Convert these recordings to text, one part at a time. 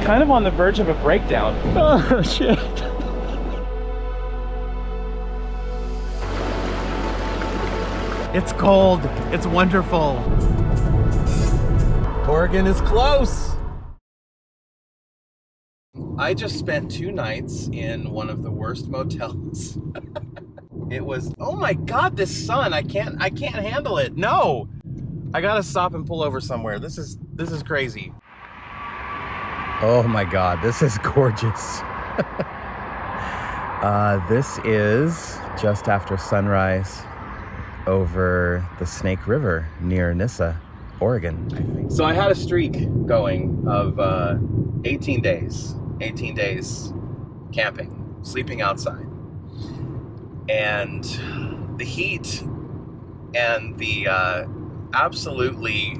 kind of on the verge of a breakdown. Oh, shit. It's cold. It's wonderful. Oregon is close. I just spent 2 nights in one of the worst motels. It was, oh my God, this sun, I can't handle it. No, I gotta stop and pull over somewhere. This is crazy. Oh my God, this is gorgeous. This is just after sunrise over the Snake River near Nyssa, Oregon, I think. So I had a streak going of 18 days camping, sleeping outside. And the heat and the absolutely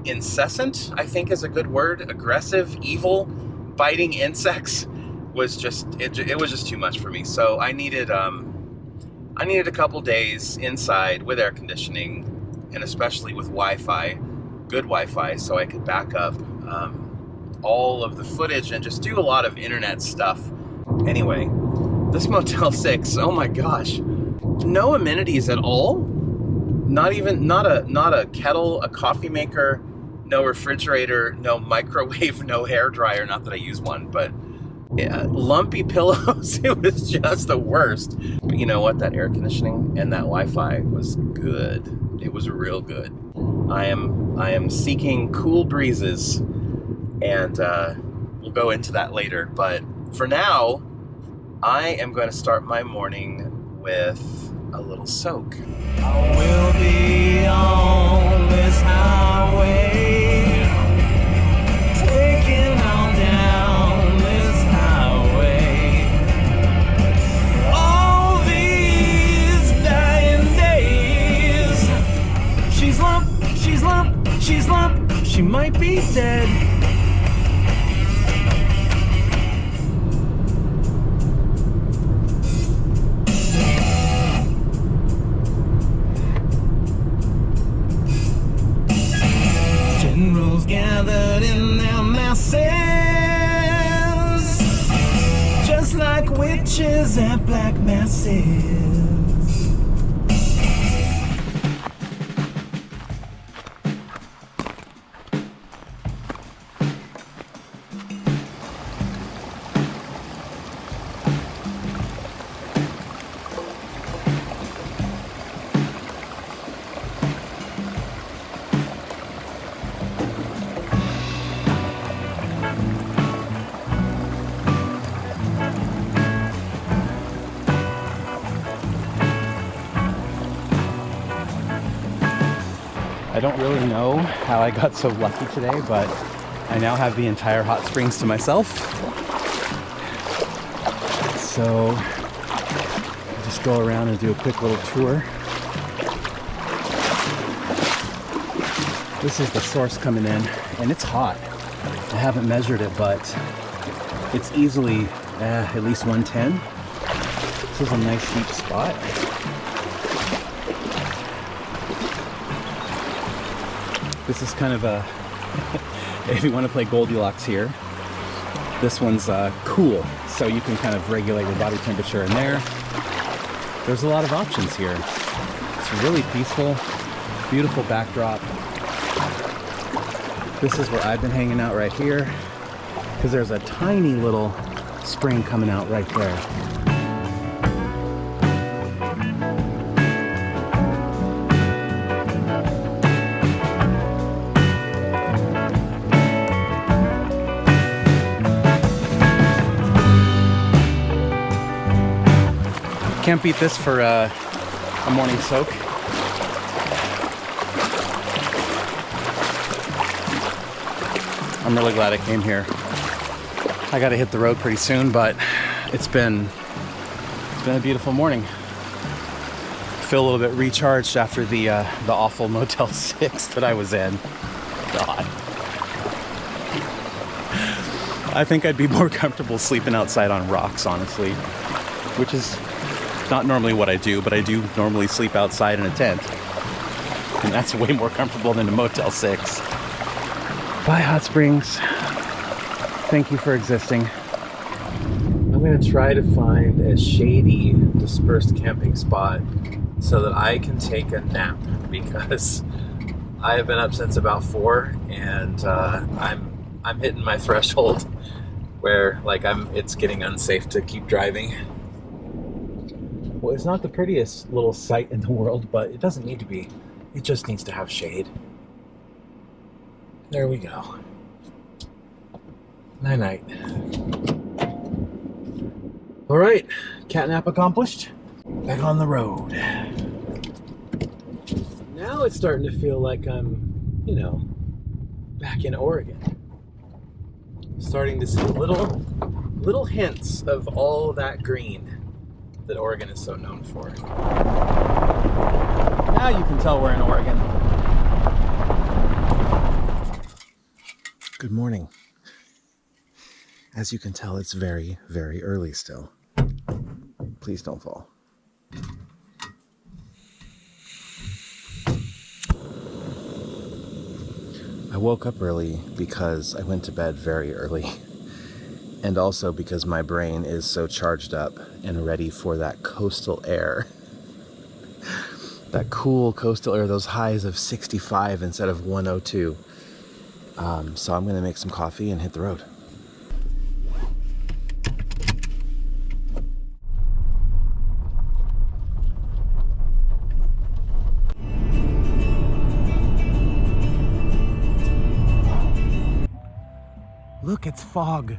incessant, I think is a good word, aggressive, evil, biting insects was just, it was just too much for me. So I needed a couple days inside with air conditioning, and especially with Wi-Fi, good Wi-Fi, so I could back up all of the footage and just do a lot of internet stuff. Anyway, this Motel 6, oh my gosh, no amenities at all. Not a kettle, a coffee maker, no refrigerator, no microwave, no hair dryer. Not that I use one, but yeah, lumpy pillows. It was just the worst. But you know what? That air conditioning and that Wi-Fi was good. It was real good. I am seeking cool breezes, and we'll go into that later. But for now, I am going to start my morning with a little soak. I will be on this highway, taking on down this highway. All these dying days. She's lump, she might be dead. Gathered in their masses, just like witches at black masses. I don't really know how I got so lucky today, but I now have the entire hot springs to myself. So I'll just go around and do a quick little tour. This is the source coming in, and it's hot. I haven't measured it, but it's easily at least 110. This is a nice deep spot. This is kind of a, if you want to play Goldilocks here, this one's cool, so you can kind of regulate your body temperature in there. There's a lot of options here. It's really peaceful, beautiful backdrop. This is where I've been hanging out right here, because there's a tiny little spring coming out right there. Can't beat this for a morning soak. I'm really glad I came here. I gotta hit the road pretty soon, but it's been a beautiful morning. Feel a little bit recharged after the awful Motel 6 that I was in. God. I think I'd be more comfortable sleeping outside on rocks, honestly, which is not normally what I do, but I do normally sleep outside in a tent. And that's way more comfortable than a Motel 6. Bye, Hot Springs. Thank you for existing. I'm gonna try to find a shady, dispersed camping spot so that I can take a nap, because I have been up since about 4, and I'm hitting my threshold where it's getting unsafe to keep driving. Well, it's not the prettiest little sight in the world, but it doesn't need to be. It just needs to have shade. There we go. Night-night. All right, catnap accomplished. Back on the road. Now it's starting to feel like I'm, back in Oregon. Starting to see little hints of all that green that Oregon is so known for. Now you can tell we're in Oregon. Good morning. As you can tell, it's very, very early still. Please don't fall. I woke up early because I went to bed very early. And also because my brain is so charged up and ready for that coastal air. That cool coastal air, those highs of 65 instead of 102. So I'm gonna make some coffee and hit the road. Look, it's fog.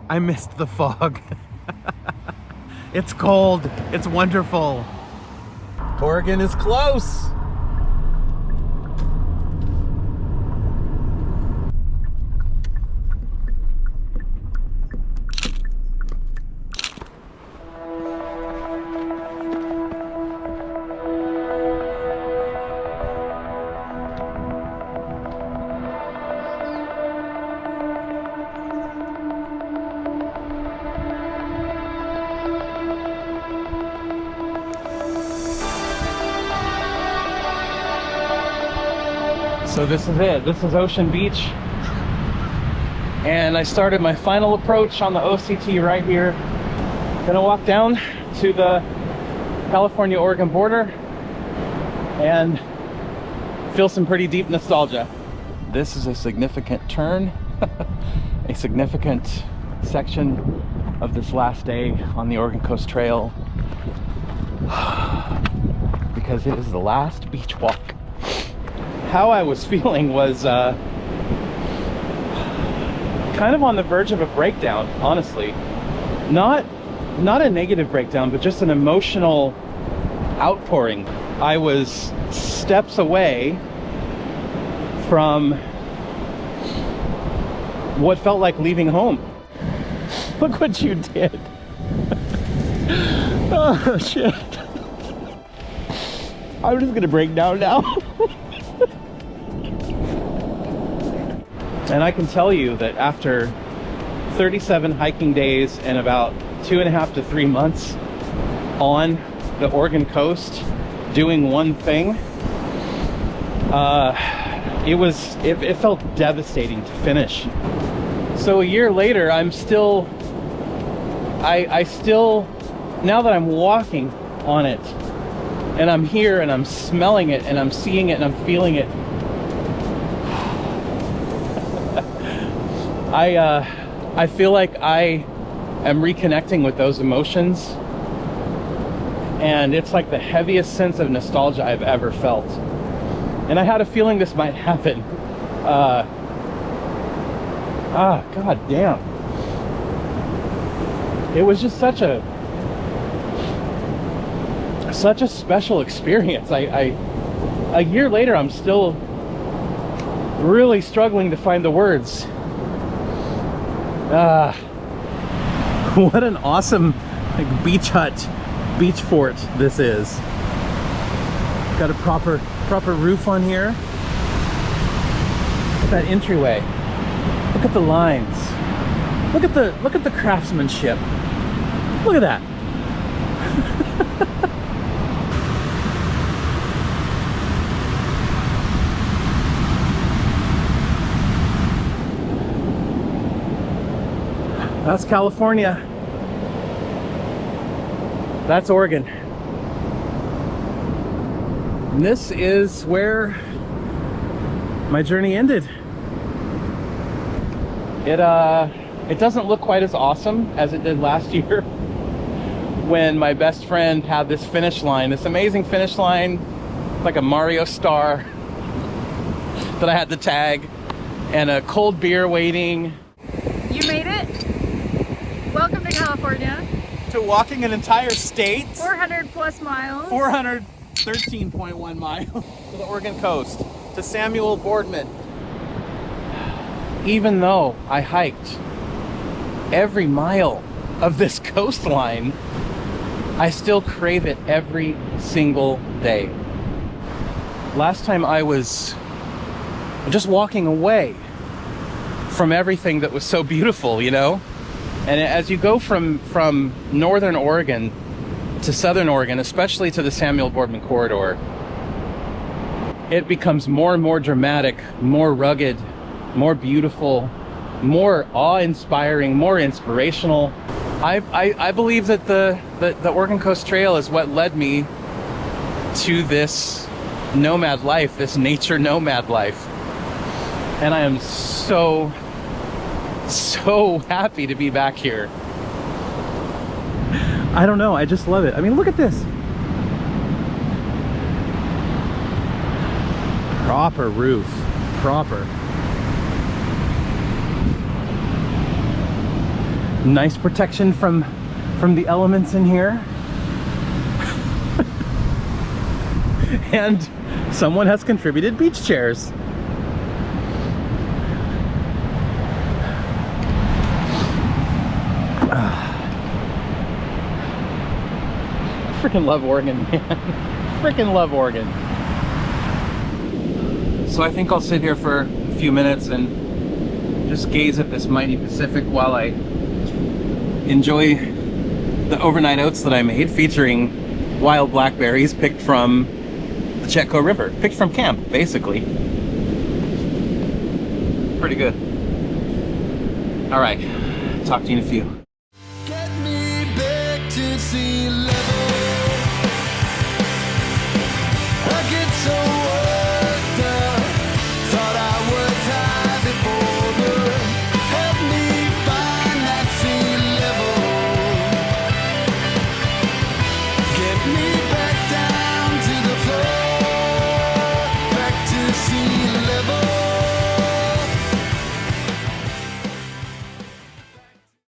I missed the fog. It's cold. It's wonderful. Oregon is close. So this is it. This is Ocean Beach. And I started my final approach on the OCT right here. Gonna walk down to the California-Oregon border and feel some pretty deep nostalgia. This is a significant turn, a significant section of this last day on the Oregon Coast Trail, because it is the last beach walk. How I was feeling was kind of on the verge of a breakdown, honestly. Not a negative breakdown, but just an emotional outpouring. I was steps away from what felt like leaving home. Look what you did. Oh shit. I'm just gonna break down now. And I can tell you that after 37 hiking days and about 2.5 to 3 months on the Oregon coast doing one thing, it felt devastating to finish. So a year later, I'm still, I still, now that I'm walking on it and I'm here and I'm smelling it and I'm seeing it and I'm feeling it, I feel like I am reconnecting with those emotions, and it's like the heaviest sense of nostalgia I've ever felt. And I had a feeling this might happen. God damn. It was just such a special experience. A year later, I'm still really struggling to find the words. What an awesome beach hut, beach fort this is. Got a proper roof on here. Look at that entryway. Look at the lines. Look at the craftsmanship. Look at that. That's California. That's Oregon. And this is where my journey ended. It doesn't look quite as awesome as it did last year when my best friend had this finish line, this amazing finish line, like a Mario star that I had to tag, and a cold beer waiting. You made it. Welcome to California. To walking an entire state. 400 plus miles. 413.1 miles to the Oregon coast, to Samuel Boardman. Even though I hiked every mile of this coastline, I still crave it every single day. Last time I was just walking away from everything that was so beautiful, you know? And as you go from northern Oregon to southern Oregon, especially to the Samuel Boardman corridor, it becomes more and more dramatic, more rugged, more beautiful, more awe-inspiring, more inspirational. I believe that the Oregon Coast Trail is what led me to this nomad life, this nature nomad life. And I am so happy to be back here. I don't know, I just love it. I mean, look at this. Proper roof, proper. Nice protection from the elements in here. And someone has contributed beach chairs. Freaking love Oregon, man. Freaking love Oregon. So I think I'll sit here for a few minutes and just gaze at this mighty Pacific while I enjoy the overnight oats that I made, featuring wild blackberries picked from the Chetco River, picked from camp, basically. Pretty good. All right, talk to you in a few.